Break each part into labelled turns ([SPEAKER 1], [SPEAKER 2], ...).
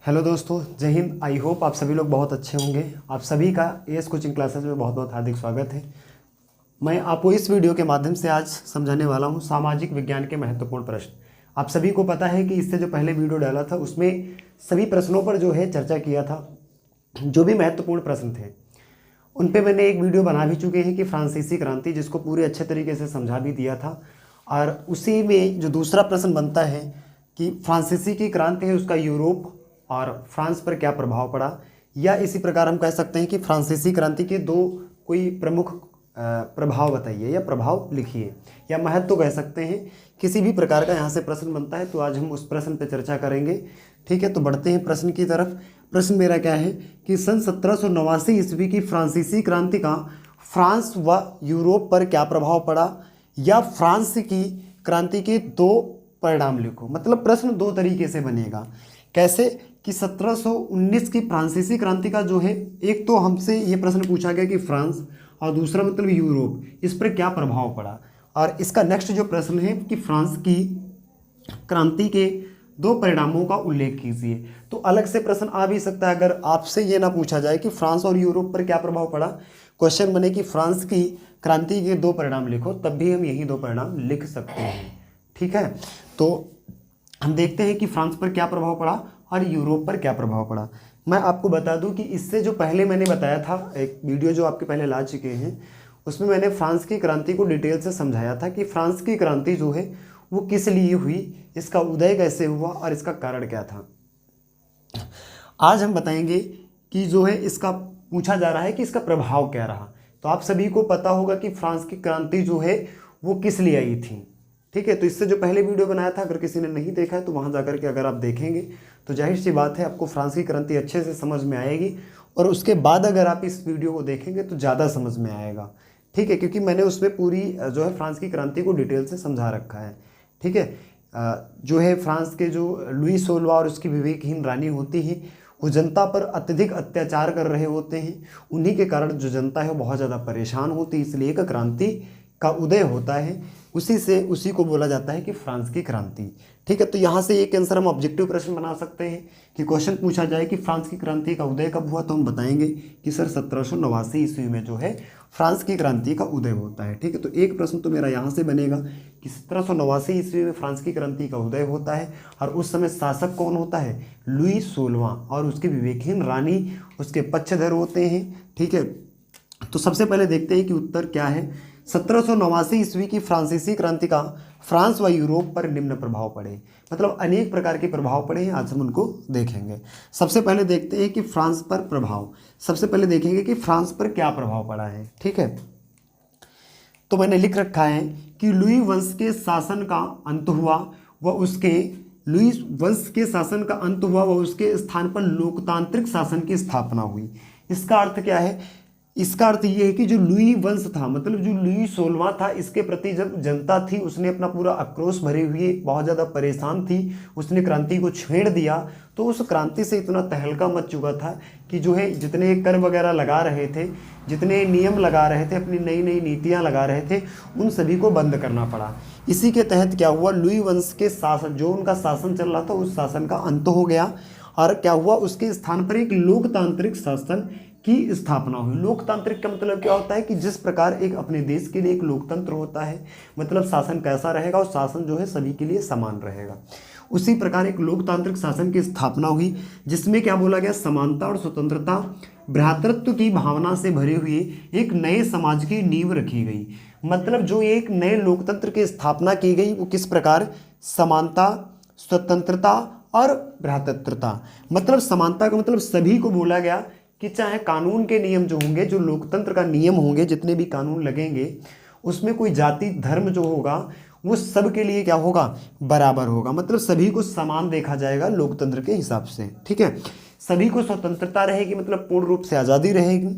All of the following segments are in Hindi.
[SPEAKER 1] हेलो दोस्तों, जय हिंद। आई होप आप सभी लोग बहुत अच्छे होंगे। आप सभी का एएस कोचिंग क्लासेस में बहुत बहुत हार्दिक स्वागत है। मैं आपको इस वीडियो के माध्यम से आज समझाने वाला हूं सामाजिक विज्ञान के महत्वपूर्ण प्रश्न। आप सभी को पता है कि इससे जो पहले वीडियो डाला था उसमें सभी प्रश्नों पर जो है चर्चा किया था। जो भी महत्वपूर्ण प्रश्न थे उन पे मैंने एक वीडियो बना भी चुके हैं कि फ्रांसीसी क्रांति, जिसको पूरे अच्छे तरीके से समझा भी दिया था। और उसी में जो दूसरा प्रश्न बनता है कि फ्रांसीसी की क्रांति है उसका यूरोप और फ्रांस पर क्या प्रभाव पड़ा, या इसी प्रकार हम कह सकते हैं कि फ्रांसीसी क्रांति के दो कोई प्रमुख प्रभाव बताइए या प्रभाव लिखिए, या महत्व तो कह सकते हैं। किसी भी प्रकार का यहाँ से प्रश्न बनता है तो आज हम उस प्रश्न पर चर्चा करेंगे। ठीक है, तो बढ़ते हैं प्रश्न की तरफ। प्रश्न मेरा क्या है कि सन 1789 ईस्वी की फ्रांसीसी क्रांति का फ्रांस व यूरोप पर क्या प्रभाव पड़ा, या फ्रांस की क्रांति के दो परिणाम लिखो। मतलब प्रश्न दो तरीके से बनेगा। कैसे कि 1719 की फ्रांसीसी क्रांति का जो है, एक तो हमसे ये प्रश्न पूछा गया कि फ्रांस, और दूसरा मतलब यूरोप, इस पर क्या प्रभाव पड़ा। और इसका नेक्स्ट जो प्रश्न है कि फ्रांस की क्रांति के दो परिणामों का उल्लेख कीजिए। तो अलग से प्रश्न आ भी सकता है अगर आपसे ये ना पूछा जाए कि फ्रांस और यूरोप पर क्या प्रभाव पड़ा। क्वेश्चन बने कि फ्रांस की क्रांति के दो परिणाम लिखो, तब भी हम यही दो परिणाम लिख सकते हैं। ठीक है, तो हम देखते हैं कि फ्रांस पर क्या प्रभाव पड़ा और यूरोप पर क्या प्रभाव पड़ा। मैं आपको बता दूं कि इससे जो पहले मैंने बताया था, एक वीडियो जो आपके पहले ला चुके हैं, उसमें मैंने फ्रांस की क्रांति को डिटेल से समझाया था कि फ्रांस की क्रांति जो है वो किस लिए हुई, इसका उदय कैसे हुआ और इसका कारण क्या था। आज हम बताएंगे कि जो है इसका पूछा जा रहा है कि इसका प्रभाव क्या रहा। तो आप सभी को पता होगा कि फ्रांस की क्रांति जो है वो किस लिए आई थी। ठीक है, तो इससे जो पहले वीडियो बनाया था, अगर किसी ने नहीं देखा है तो वहाँ जाकर के अगर आप देखेंगे तो जाहिर सी बात है आपको फ्रांस की क्रांति अच्छे से समझ में आएगी, और उसके बाद अगर आप इस वीडियो को देखेंगे तो ज़्यादा समझ में आएगा। ठीक है, क्योंकि मैंने उसमें पूरी जो है फ्रांस की क्रांति को डिटेल से समझा रखा है। ठीक है, जो है फ्रांस के जो लुई 16वां और उसकी विवेकहीन रानी होती है, वो जनता पर अत्यधिक अत्याचार कर रहे होते हैं। उन्हीं के कारण जो जनता है वो बहुत ज़्यादा परेशान होती है, इसलिए एक क्रांति का उदय होता है। उसी को बोला जाता है कि फ्रांस की क्रांति। ठीक है, तो यहाँ से एक आंसर हम ऑब्जेक्टिव प्रश्न बना सकते हैं कि क्वेश्चन पूछा जाए कि फ्रांस की क्रांति का उदय कब हुआ, तो हम बताएंगे कि सर 1789 ईस्वी में जो है फ्रांस की क्रांति का उदय होता है। ठीक है, तो एक प्रश्न तो मेरा यहाँ से बनेगा कि 1789 ईस्वी में फ्रांस की क्रांति का उदय होता है, और उस समय शासक कौन होता है, लुई 16वां, और उसकी विवेकहीन रानी उसके पक्षधर होते हैं। ठीक है, तो सबसे पहले देखते हैं कि उत्तर क्या है। 1789 ईस्वी की फ्रांसीसी क्रांति का फ्रांस व यूरोप पर निम्न प्रभाव पड़े। मतलब अनेक प्रकार के प्रभाव पड़े हैं, आज हम उनको देखेंगे। सबसे पहले देखते हैं कि फ्रांस पर प्रभाव। सबसे पहले देखेंगे कि फ्रांस पर क्या प्रभाव पड़ा है। ठीक है, तो मैंने लिख रखा है कि लुई वंश के शासन का अंत हुआ व उसके स्थान पर लोकतांत्रिक शासन की स्थापना हुई। इसका अर्थ क्या है? इसका अर्थ ये है कि जो लुई वंश था, मतलब जो लुई 16वां था, इसके प्रति जब जनता थी उसने अपना पूरा आक्रोश भरे हुए बहुत ज़्यादा परेशान थी, उसने क्रांति को छेड़ दिया। तो उस क्रांति से इतना तहलका मच चुका था कि जो है जितने कर वगैरह लगा रहे थे, जितने नियम लगा रहे थे, अपनी नई नई नीतियाँ लगा रहे थे, उन सभी को बंद करना पड़ा। इसी के तहत क्या हुआ, लुई वंश के शासन, जो उनका शासन चल रहा था, उस शासन का अंत हो गया। और क्या हुआ, उसके स्थान पर एक लोकतांत्रिक शासन की स्थापना हुई। लोकतांत्रिक का मतलब क्या होता है कि जिस प्रकार एक अपने देश के लिए एक लोकतंत्र होता है, मतलब शासन कैसा रहेगा, और शासन जो है सभी के लिए समान रहेगा, उसी प्रकार एक लोकतांत्रिक शासन की स्थापना हुई, जिसमें क्या बोला गया, समानता और स्वतंत्रता, भ्रातृत्व की भावना से भरे हुए एक नए समाज की नींव रखी गई। मतलब जो एक नए लोकतंत्र की स्थापना की गई वो किस प्रकार, समानता, स्वतंत्रता और भ्रातृत्वता। मतलब समानता का मतलब सभी को बोला गया कि चाहे कानून के नियम जो होंगे, जो लोकतंत्र का नियम होंगे, जितने भी कानून लगेंगे, उसमें कोई जाति धर्म जो होगा वो सब के लिए क्या होगा, बराबर होगा। मतलब सभी को समान देखा जाएगा लोकतंत्र के हिसाब से। ठीक है, सभी को स्वतंत्रता रहेगी, मतलब पूर्ण रूप से आज़ादी रहेगी।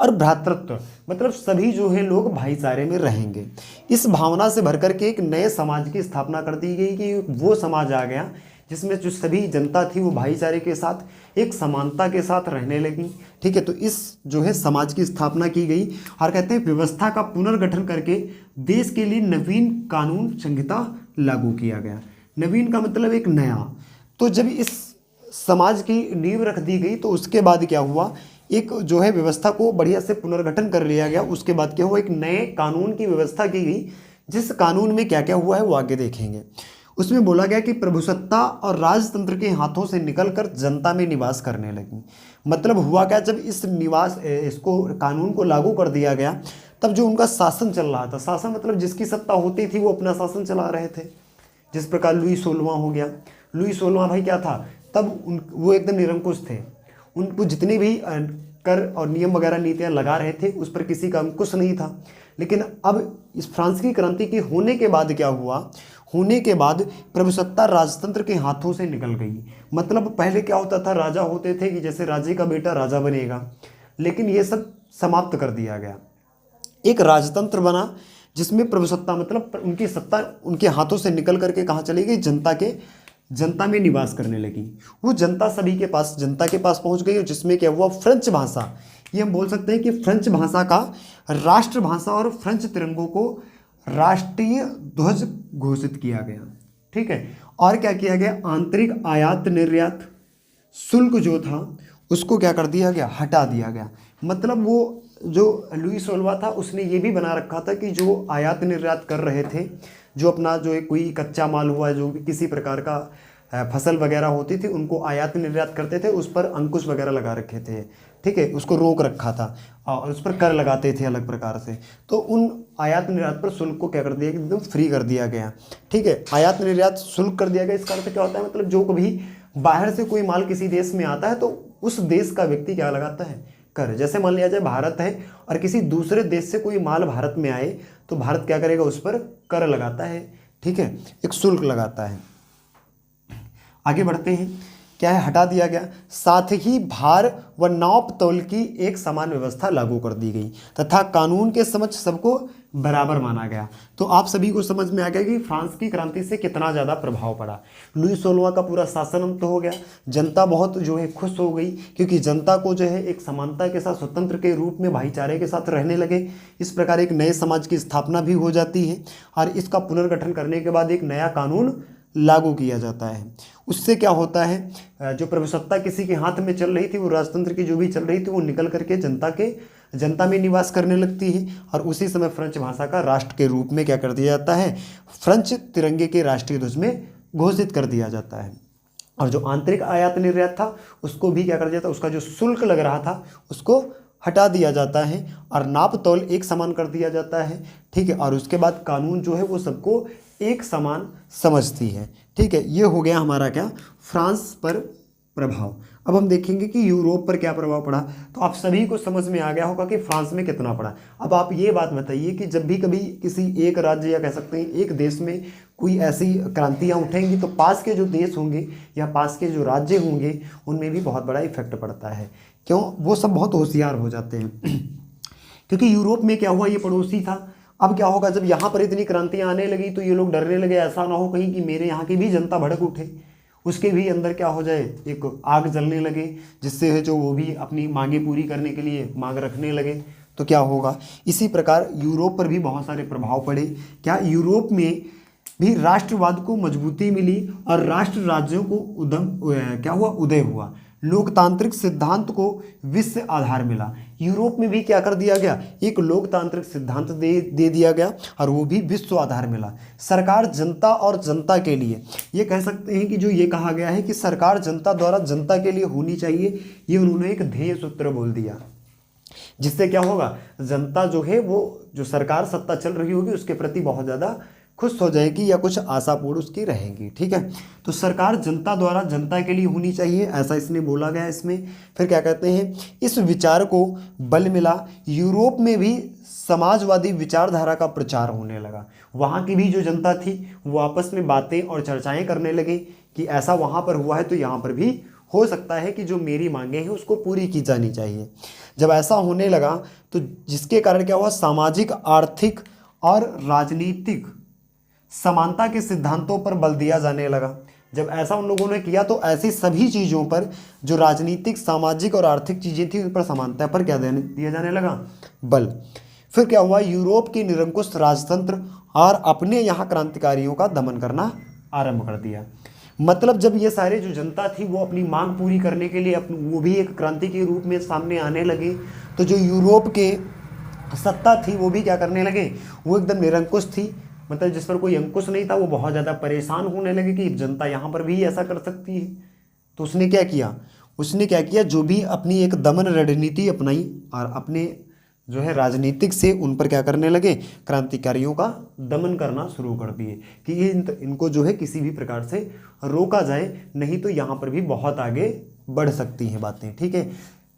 [SPEAKER 1] और भ्रातृत्व मतलब सभी जो है लोग भाईचारे में रहेंगे। इस भावना से भरकर के एक नए समाज की स्थापना कर दी गई कि वो समाज आ गया जिसमें जो सभी जनता थी वो भाईचारे के साथ, एक समानता के साथ रहने लगी। ठीक है, तो इस जो है समाज की स्थापना की गई, और कहते हैं व्यवस्था का पुनर्गठन करके देश के लिए नवीन कानून संहिता लागू किया गया। नवीन का मतलब एक नया। तो जब इस समाज की नींव रख दी गई। तो उसके बाद क्या हुआ, एक जो है व्यवस्था को बढ़िया से पुनर्गठन कर लिया गया। उसके बाद क्या हुआ, एक नए कानून की व्यवस्था की गई, जिस कानून में क्या क्या हुआ है वो आगे देखेंगे। उसमें बोला गया कि प्रभुसत्ता और राजतंत्र के हाथों से निकलकर जनता में निवास करने लगी। मतलब हुआ क्या, जब इसको कानून को लागू कर दिया गया, तब जो उनका शासन चल रहा था, शासन मतलब जिसकी सत्ता होती थी वो अपना शासन चला रहे थे। जिस प्रकार लुई 16वां हो गया, लुई 16वां भाई क्या था, तब वो एकदम निरंकुश थे। उनको जितने भी कर और नियम वगैरह नीतियाँ लगा रहे थे उस पर किसी का अंकुश नहीं था। लेकिन अब इस फ्रांस की क्रांति के होने के बाद क्या हुआ, होने के बाद प्रभुसत्ता राजतंत्र के हाथों से निकल गई। मतलब पहले क्या होता था, राजा होते थे कि जैसे राजे का बेटा राजा बनेगा, लेकिन ये सब समाप्त कर दिया गया। एक राजतंत्र बना जिसमें प्रभुसत्ता मतलब उनकी सत्ता उनके हाथों से निकल करके कहाँ चली गई, जनता में निवास करने लगी। वो जनता जनता के पास पहुंच गई, और जिसमें क्या हुआ, फ्रेंच भाषा, ये हम बोल सकते हैं कि फ्रेंच भाषा का राष्ट्रभाषा और फ्रेंच तिरंगों को राष्ट्रीय ध्वज घोषित किया गया। ठीक है, और क्या किया गया, आंतरिक आयात निर्यात शुल्क जो था उसको क्या कर दिया गया, हटा दिया गया। मतलब वो जो लुई 16वां था उसने ये भी बना रखा था कि जो आयात निर्यात कर रहे थे, जो अपना जो कोई कच्चा माल हुआ, जो भी किसी प्रकार का फसल वगैरह होती थी, उनको आयात निर्यात करते थे, उस पर अंकुश वगैरह लगा रखे थे। ठीक है, उसको रोक रखा था और उस पर कर लगाते थे अलग प्रकार से। तो उन आयात निर्यात पर शुल्क को क्या कर दिया, एकदम फ्री कर दिया गया। ठीक है, आयात निर्यात शुल्क कर दिया गया। इसका अर्थ क्या होता है, मतलब जो कभी बाहर से कोई माल किसी देश में आता है तो उस देश का व्यक्ति क्या लगाता है, कर। जैसे मान लिया जाए भारत है और किसी दूसरे देश से कोई माल भारत में आए तो भारत क्या करेगा, उस पर कर लगाता है। ठीक है, एक शुल्क लगाता है। आगे बढ़ते हैं, क्या है, हटा दिया गया। साथ ही भार व नाप तौल की एक समान व्यवस्था लागू कर दी गई तथा कानून के समक्ष सबको बराबर माना गया। तो आप सभी को समझ में आ गया कि फ्रांस की क्रांति से कितना ज़्यादा प्रभाव पड़ा। लुई 16वां का पूरा शासन अंत हो गया, जनता बहुत जो है खुश हो गई, क्योंकि जनता को जो है एक समानता के साथ, स्वतंत्र के रूप में भाईचारे के साथ रहने लगे। इस प्रकार एक नए समाज की स्थापना भी हो जाती है और इसका पुनर्गठन करने के बाद एक नया कानून लागू किया जाता है। उससे क्या होता है, जो प्रभुसत्ता किसी के हाथ में चल रही थी, वो राजतंत्र की जो भी चल रही थी, वो निकल करके जनता में निवास करने लगती है। और उसी समय फ्रेंच भाषा का राष्ट्र के रूप में क्या कर दिया जाता है, फ्रेंच तिरंगे के राष्ट्रीय ध्वज में घोषित कर दिया जाता है। और जो आंतरिक आयात निर्यात था उसको भी क्या कर दिया जाता है, उसका जो शुल्क लग रहा था उसको हटा दिया जाता है और नाप तौल एक समान कर दिया जाता है। ठीक है, और उसके बाद कानून जो है वो सबको एक समान समझती है। ठीक है, ये हो गया हमारा क्या, फ्रांस पर प्रभाव। अब हम देखेंगे कि यूरोप पर क्या प्रभाव पड़ा। तो आप सभी को समझ में आ गया होगा कि फ्रांस में कितना पड़ा। अब आप ये बात बताइए कि जब भी कभी किसी एक राज्य या कह सकते हैं एक देश में कोई ऐसी क्रांतियाँ उठेंगी तो पास के जो देश होंगे या पास के जो राज्य होंगे उनमें भी बहुत बड़ा इफेक्ट पड़ता है। क्यों, वो सब बहुत होशियार हो जाते हैं क्योंकि यूरोप में क्या हुआ, ये पड़ोसी था। अब क्या होगा, जब यहाँ पर इतनी क्रांतियाँ आने लगी तो ये लोग डरने लगे, ऐसा ना हो कहीं कि मेरे यहाँ की भी जनता भड़क उठे, उसके भी अंदर क्या हो जाए, एक आग जलने लगे, जिससे जो वो भी अपनी मांगे पूरी करने के लिए मांग रखने लगे तो क्या होगा। इसी प्रकार यूरोप पर भी बहुत सारे प्रभाव पड़े। क्या, यूरोप में भी राष्ट्रवाद को मजबूती मिली और राष्ट्र राज्यों को उदय हुआ। लोकतांत्रिक सिद्धांत को विश्व आधार मिला। यूरोप में भी क्या कर दिया गया, एक लोकतांत्रिक सिद्धांत दे दिया गया और वो भी विश्व आधार मिला। सरकार जनता और जनता के लिए, ये कह सकते हैं कि जो ये कहा गया है कि सरकार जनता द्वारा जनता के लिए होनी चाहिए, ये उन्होंने एक ध्येय सूत्र बोल दिया। जिससे क्या होगा, जनता जो है वो जो सरकार सत्ता चल रही होगी उसके प्रति बहुत ज़्यादा खुश हो जाएगी या कुछ आशापूर्ण उसकी रहेगी। ठीक है, तो सरकार जनता द्वारा जनता के लिए होनी चाहिए, ऐसा इसने बोला गया इसमें। फिर क्या कहते हैं, इस विचार को बल मिला। यूरोप में भी समाजवादी विचारधारा का प्रचार होने लगा। वहाँ की भी जो जनता थी वो आपस में बातें और चर्चाएं करने लगे कि ऐसा वहाँ पर हुआ है तो यहाँ पर भी हो सकता है कि जो मेरी मांगे हैं उसको पूरी की जानी चाहिए। जब ऐसा होने लगा तो जिसके कारण क्या हुआ, सामाजिक, आर्थिक और राजनीतिक समानता के सिद्धांतों पर बल दिया जाने लगा। जब ऐसा उन लोगों ने किया तो ऐसी सभी चीज़ों पर, जो राजनीतिक, सामाजिक और आर्थिक चीज़ें थी, उन पर समानता पर क्या दिया जाने लगा, बल। फिर क्या हुआ, यूरोप की निरंकुश राजतंत्र और अपने यहाँ क्रांतिकारियों का दमन करना आरंभ कर दिया। मतलब जब ये सारे जो जनता थी वो अपनी मांग पूरी करने के लिए वो भी एक क्रांति के रूप में सामने आने लगे, तो जो यूरोप के सत्ता थी वो भी क्या करने लगे, वो एकदम निरंकुश थी, मतलब जिस पर कोई अंकुश नहीं था, वो बहुत ज़्यादा परेशान होने लगे कि जनता यहाँ पर भी ऐसा कर सकती है। तो उसने क्या किया, जो भी अपनी एक दमन रणनीति अपनाई और अपने जो है राजनीतिक से उन पर क्या करने लगे, क्रांतिकारियों का दमन करना शुरू कर दिए कि इनको जो है किसी भी प्रकार से रोका जाए, नहीं तो यहाँ पर भी बहुत आगे बढ़ सकती हैं बातें। ठीक है,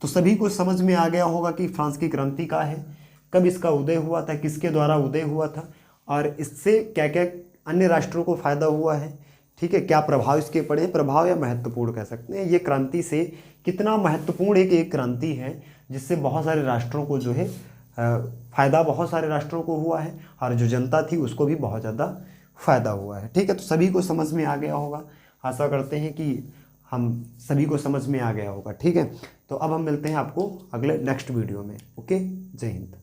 [SPEAKER 1] तो सभी को समझ में आ गया होगा कि फ्रांस की क्रांति क्या है, कब इसका उदय हुआ था, किसके द्वारा उदय हुआ था, और इससे क्या क्या अन्य राष्ट्रों को फायदा हुआ है। ठीक है, क्या प्रभाव इसके पड़े, प्रभाव या महत्वपूर्ण कह सकते हैं, ये क्रांति से कितना महत्वपूर्ण एक क्रांति है जिससे बहुत सारे राष्ट्रों को जो है फायदा बहुत सारे राष्ट्रों को हुआ है, और जो जनता थी उसको भी बहुत ज़्यादा फायदा हुआ है। ठीक है, तो सभी को समझ में आ गया होगा, आशा करते हैं कि हम सभी को समझ में आ गया होगा। ठीक है, तो अब हम मिलते हैं आपको अगले नेक्स्ट वीडियो में। ओके, जय हिंद।